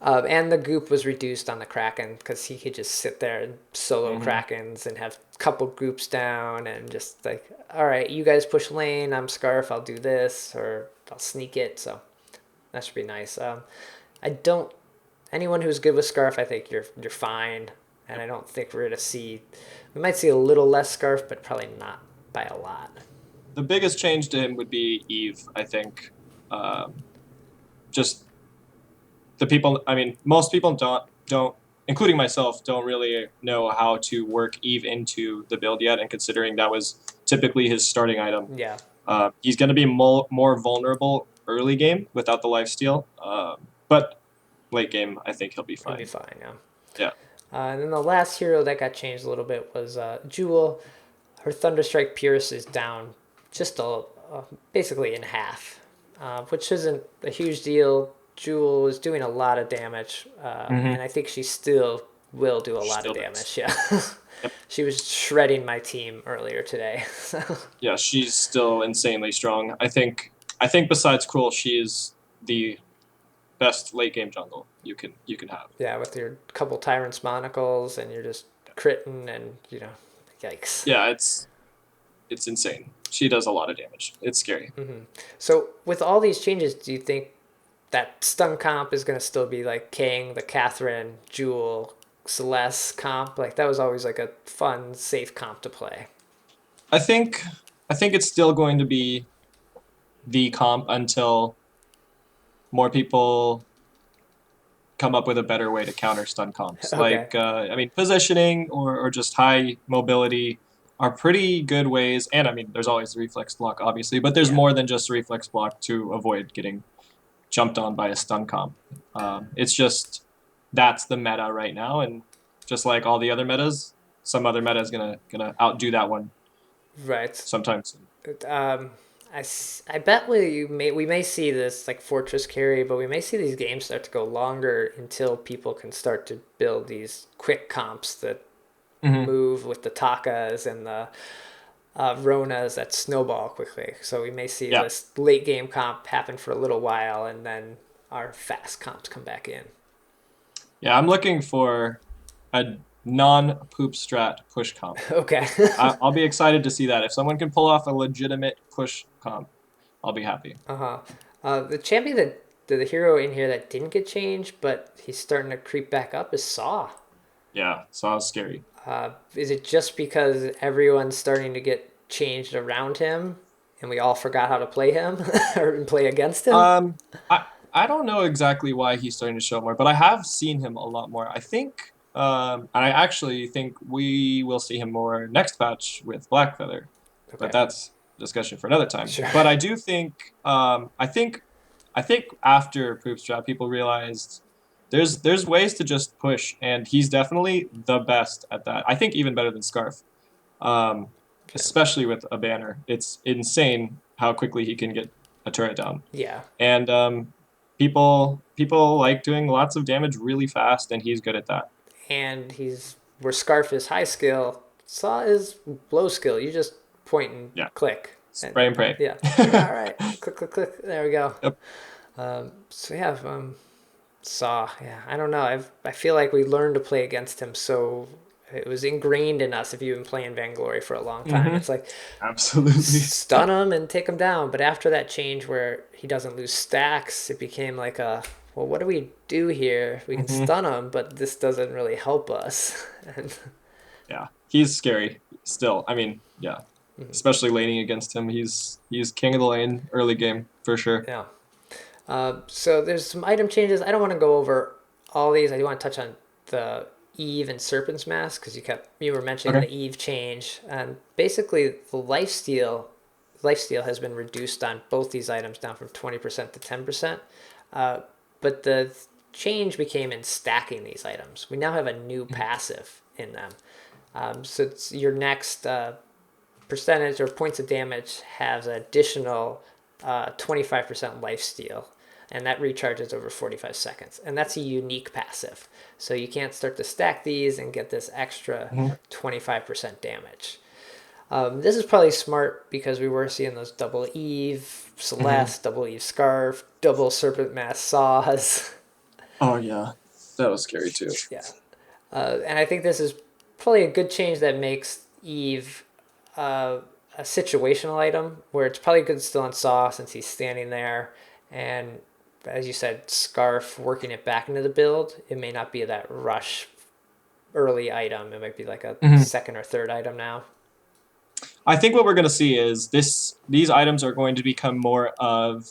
and the goop was reduced on the Kraken, because he could just sit there and solo Krakens and have a couple groups down and just like, all right, you guys push lane, I'm Scarf, I'll do this, or I'll sneak it. So that should be nice. Anyone who's good with Scarf, I think you're fine. And I don't think we might see a little less Scarf, but probably not by a lot. The biggest change to him would be Eve, I think. Just the people, most people don't, including myself, don't really know how to work Eve into the build yet, and considering that was typically his starting item. Yeah. He's going to be more vulnerable early game without the lifesteal, but late game, I think he'll be fine. He'll be fine, yeah. Yeah. And then the last hero that got changed a little bit was Jewel. Her Thunderstrike Pierce is down just basically in half, which isn't a huge deal. Jewel is doing a lot of damage, and I think she still will do a lot of damage. Yeah. Yep. She was shredding my team earlier today. Yeah, she's still insanely strong. I think besides Cruel, she is the best late game jungle you can have. Yeah, with your couple Tyrant's Monocles, and you're just critting, and yikes. Yeah, it's insane. She does a lot of damage. It's scary. So with all these changes, do you think that stun comp is going to still be like King, the Catherine, Jewel, Celeste comp? Like, that was always like a fun, safe comp to play. I think it's still going to be the comp until more people come up with a better way to counter stun comps. Okay. Like, positioning or just high mobility are pretty good ways. And, there's always the reflex block, obviously, but there's more than just reflex block to avoid getting jumped on by a stun comp. It's just that's the meta right now, and just like all the other metas, some other meta is gonna outdo that one. Right. Sometimes. I bet we may see this like Fortress carry, but we may see these games start to go longer until people can start to build these quick comps that move with the Takas and the Ronas that snowball quickly. So we may see this late game comp happen for a little while, and then our fast comps come back in. Yeah, I'm looking for a non-poop strat push comp. Okay. I'll be excited to see that. If someone can pull off a legitimate push comp, I'll be happy. The champion the hero in here that didn't get changed, but he's starting to creep back up, is Saw. Yeah, Saw's scary. Is it just because everyone's starting to get changed around him, and we all forgot how to play him or play against him? I don't know exactly why he's starting to show up more, but I have seen him a lot more. I think, and I actually think we will see him more next patch with Blackfeather, but Okay. that's discussion for another time. Sure. But I do think, I think after Poopstrap, people realized there's ways to just push, and he's definitely the best at that. I think even better than Scarf, um, Okay. especially with a banner. It's insane how quickly he can get a turret down, Yeah. and people like doing lots of damage really fast, and he's good at that. And he's where Scarf is high skill, Saw is low skill. You just point and Yeah, click. And spray and pray. yeah, it's like, all right, click, click, click. There we go. Yep. So yeah, Saw. Yeah, I don't know. I feel like we learned to play against him, so it was ingrained in us. If you've been playing Vainglory for a long time, Hmm. it's like Absolutely. stun him and take him down. But after that change where he doesn't lose stacks, it became like a, well, what do we do here? We can Hmm. stun him, but this doesn't really help us. And Yeah, he's scary still. I mean, yeah, especially laning against him. He's king of the lane early game for sure. yeah. So there's some item changes. I don't want to go over all these. I do want to touch on the Eve and Serpent's Mask because you were mentioning Okay. the Eve change, and basically the lifesteal has been reduced on both these items down from 20% to 10%. But the change became in stacking these items. We now have a new passive in them. So it's your next percentage or points of damage has additional 25% life steal, and that recharges over 45 seconds. And that's a unique passive. So you can't start to stack these and get this extra Mhm. 25% damage. This is probably smart because we were seeing those double Eve Mhm. Celeste, double Eve Scarf, double Serpent Mask Saws. Oh yeah, that was scary too. Yeah. And I think this is probably a good change that makes Eve a situational item where it's probably good still on Saw since he's standing there. And as you said, Scarf working it back into the build, it may not be that rush early item. It might be like a Mhm. second or third item now. I think what we're going to see is these items are going to become more of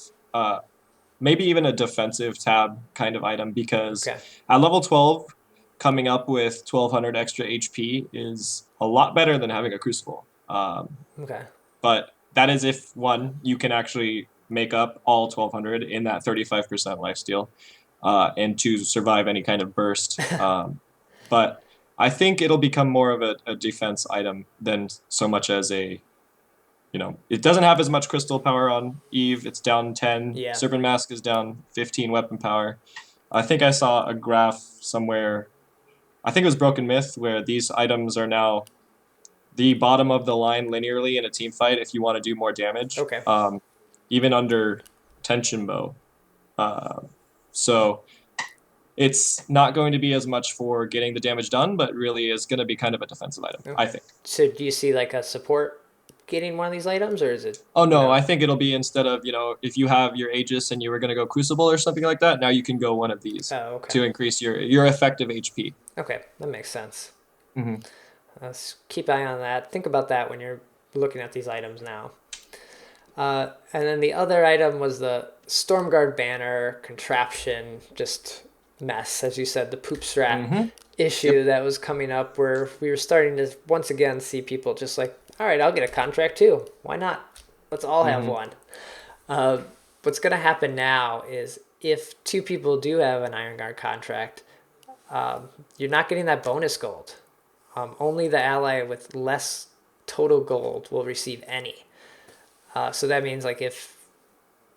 maybe even a defensive tab kind of item because Okay. at level 12, coming up with 1200 extra HP is a lot better than having a Crucible. Okay. But that is if one, you can actually make up all 1200 in that 35% lifesteal, and to survive any kind of burst. But I think it'll become more of a defense item than so much as a, it doesn't have as much crystal power on Eve. It's down 10. Yeah. Serpent Mask is down 15 weapon power. I think I saw a graph somewhere. I think it was Broken Myth where these items are now the bottom of the line linearly in a team fight if you want to do more damage, Okay. even under tension bow. Uh, so it's not going to be as much for getting the damage done, but really is going to be kind of a defensive item, I Okay. think. So do you see like a support getting one of these items, or is it Oh no, no? I think it'll be instead of, if you have your Aegis and you were going to go Crucible or something like that, now you can go one of these Oh, okay. to increase your effective HP. Okay, that makes sense. Hmm. Let's keep an eye on that. Think about that when you're looking at these items now. And then the other item was the Stormguard banner contraption, just mess, as you said, the poop strat Hmm. issue Yep. that was coming up where we were starting to once again see people just like, all right, I'll get a contract too. Why not? Let's all have Hmm. one. What's going to happen now is if two people do have an Iron Guard contract, you're not getting that bonus gold. Only the ally with less total gold will receive any. So that means like if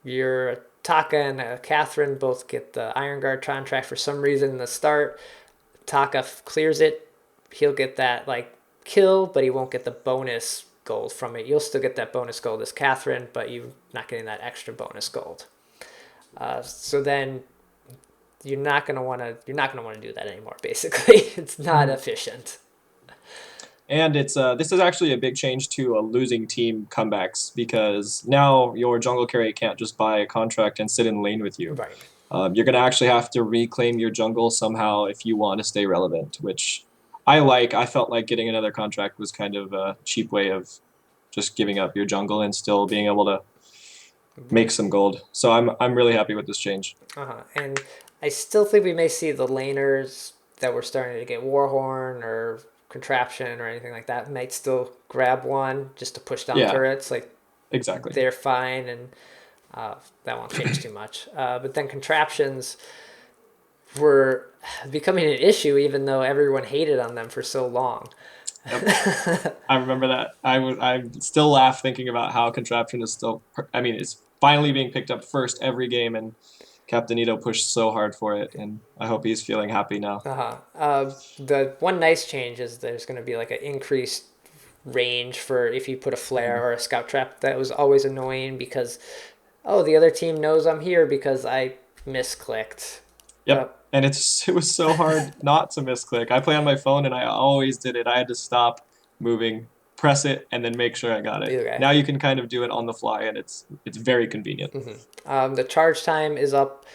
you're Taka and Catherine both get the Iron Guard contract for some reason in the start, Taka clears it, he'll get that like kill, but he won't get the bonus gold from it. You'll still get that bonus gold as Catherine, but you're not getting that extra bonus gold. So then you're not gonna want to do that anymore. Basically, it's not Hmm. efficient. And this is actually a big change to losing team comebacks because now your jungle carry can't just buy a contract and sit in lane with you. Right. You're going to actually have to reclaim your jungle somehow if you want to stay relevant, which I like. I felt like getting another contract was kind of a cheap way of just giving up your jungle and still being able to make some gold. So I'm really happy with this change. And I still think we may see the laners that were starting to get Warhorn or Contraption or anything like that might still grab one just to push down Yeah, turrets. Like exactly. they're fine, and that won't change too much. But then Contraptions were becoming an issue, even though everyone hated on them for so long. Yep. I remember that. I still laugh thinking about how Contraption is still. I mean, it's finally being picked up first every game, and Captain Ito pushed so hard for it, and I hope he's feeling happy now. The one nice change is there's going to be like an increased range for if you put a flare or a scout trap. That was always annoying because, oh, the other team knows I'm here because I misclicked. Yep. And it was so hard not to misclick. I play on my phone and I always did it. I had to stop moving, press it, and then make sure I got it. Okay. Now you can kind of do it on the fly, and it's very convenient. The charge time is up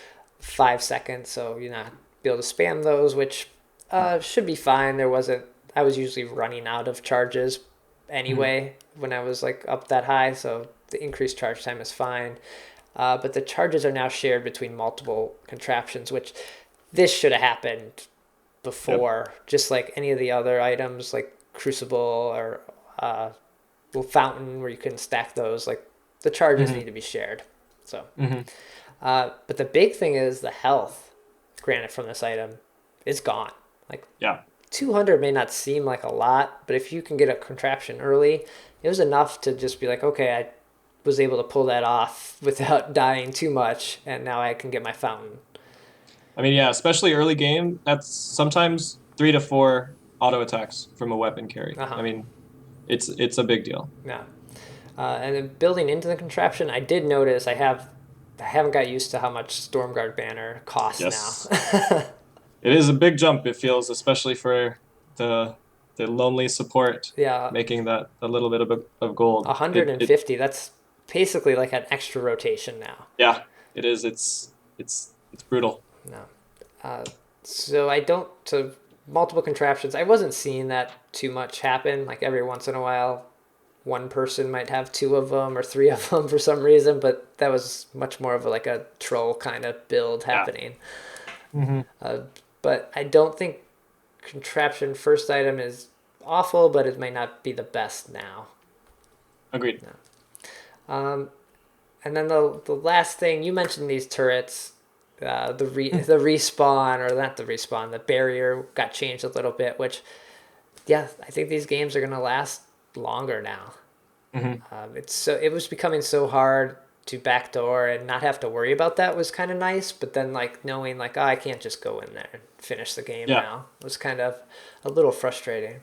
5 seconds, so you're not be able to spam those, which should be fine. I was usually running out of charges anyway when I was like up that high, so the increased charge time is fine. But the charges are now shared between multiple contraptions, which this should have happened before, just like any of the other items like Crucible or Fountain where you can stack those. Like the charges need to be shared. So, but the big thing is the health granted from this item is gone. Like Yeah. 200 may not seem like a lot, but if you can get a contraption early, it was enough to just be like, okay, I was able to pull that off without dying too much, and now I can get my fountain. I mean, yeah, especially early game, that's sometimes 3 to 4 auto attacks from a weapon carry. I mean, it's a big deal. Yeah. And then building into the contraption, I did notice I haven't got used to how much Stormguard banner costs now. It is a big jump, it feels, especially for the lonely support. Yeah. Making that a little bit of gold. 150. That's basically like an extra rotation now. Yeah, it is. It's brutal. No. So multiple contraptions. I wasn't seeing that too much happen. Like every once in a while, one person might have 2 of them or 3 of them for some reason, but that was much more of like a troll kind of build happening. But I don't think contraption first item is awful, but it may not be the best now. Agreed. And then the last thing you mentioned, these turrets, the respawn, or not the respawn, the barrier got changed a little bit, which I think these games are gonna last longer now. It was becoming so hard to backdoor and not have to worry about that was kind of nice, but then like knowing like, oh, I can't just go in there and finish the game now was kind of a little frustrating.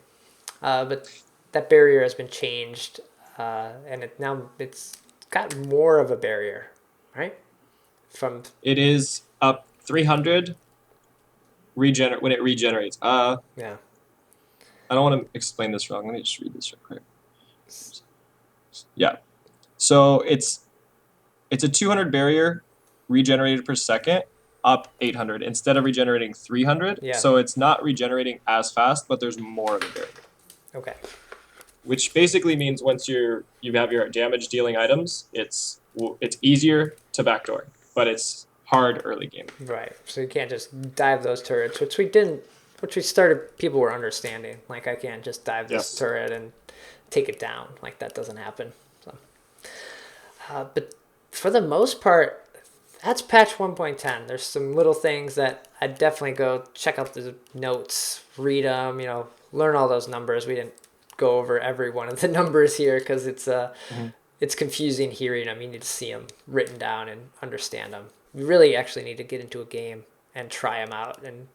But that barrier has been changed, and it's got more of a barrier, right? It is up 300 when it regenerates. Yeah. I don't want to explain this wrong. Let me just read this real quick. Yeah. So it's a 200 barrier regenerated per second, up 800 instead of regenerating 300. Yeah. So it's not regenerating as fast, but there's more of a barrier. Okay. Which basically means once you have your damage dealing items, it's easier to backdoor, but it's hard early game. Right. So you can't just dive those turrets, people were understanding. Like I can't just dive this turret and take it down. Like that doesn't happen. So, but for the most part, that's patch 1.10. There's some little things that I'd definitely go check out the notes, read them, learn all those numbers. We didn't go over every one of the numbers here because it's confusing hearing them. You need to see them written down and understand them. You really actually need to get into a game and try them out and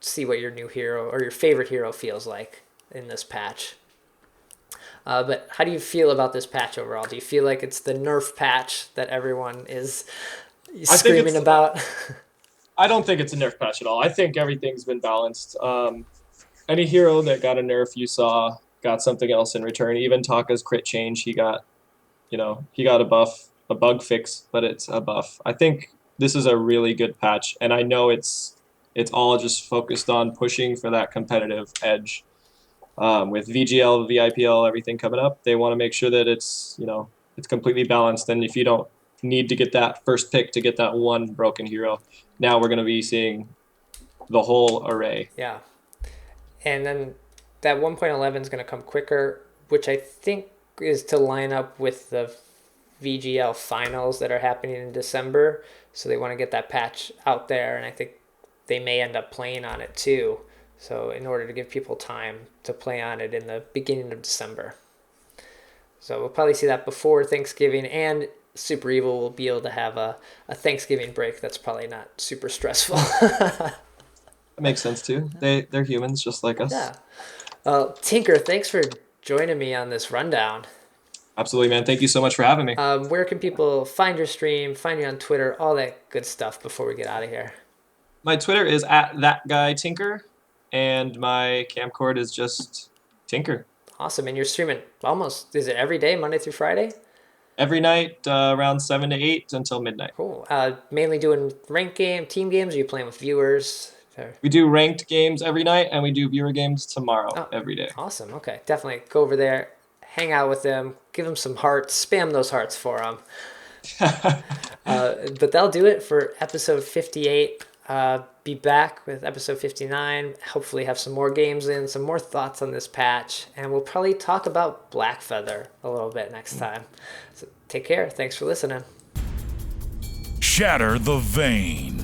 see what your new hero or your favorite hero feels like in this patch. But how do you feel about this patch overall? Do you feel like it's the nerf patch that everyone is screaming about? I don't think it's a nerf patch at all. I think everything's been balanced. Any hero that got a nerf you saw got something else in return. Even Taka's crit change, he got a buff, a bug fix, but it's a buff. I think this is a really good patch, and I know it's all just focused on pushing for that competitive edge. With VGL, VIPL, everything coming up, they want to make sure that it's completely balanced. And if you don't need to get that first pick to get that one broken hero. Now we're going to be seeing the whole array. Yeah. And then that 1.11 is going to come quicker, which I think is to line up with the VGL finals that are happening in December. So they want to get that patch out there, and I think they may end up playing on it too. So in order to give people time to play on it in the beginning of December. So we'll probably see that before Thanksgiving, and Super Evil will be able to have a Thanksgiving break that's probably not super stressful. That makes sense too. They're humans just like us. Yeah. Tinker, thanks for joining me on this rundown. Absolutely, man. Thank you so much for having me. Where can people find your stream, find you on Twitter, all that good stuff before we get out of here? My Twitter is @thatguytinker, and my Kamcord is just Tinker. Awesome. And you're streaming almost, is it every day, Monday through Friday? Every night around 7 to 8 until midnight. Cool. Mainly doing ranked game, team games, or you playing with viewers? We do ranked games every night, and we do viewer games tomorrow every day. Awesome. Okay. Definitely go over there, hang out with them, give them some hearts, spam those hearts for them. But that'll do it for episode 58. Be back with episode 59. Hopefully have some more games in, some more thoughts on this patch, and we'll probably talk about Blackfeather a little bit next time. So take care. Thanks for listening. Shatter the Vein.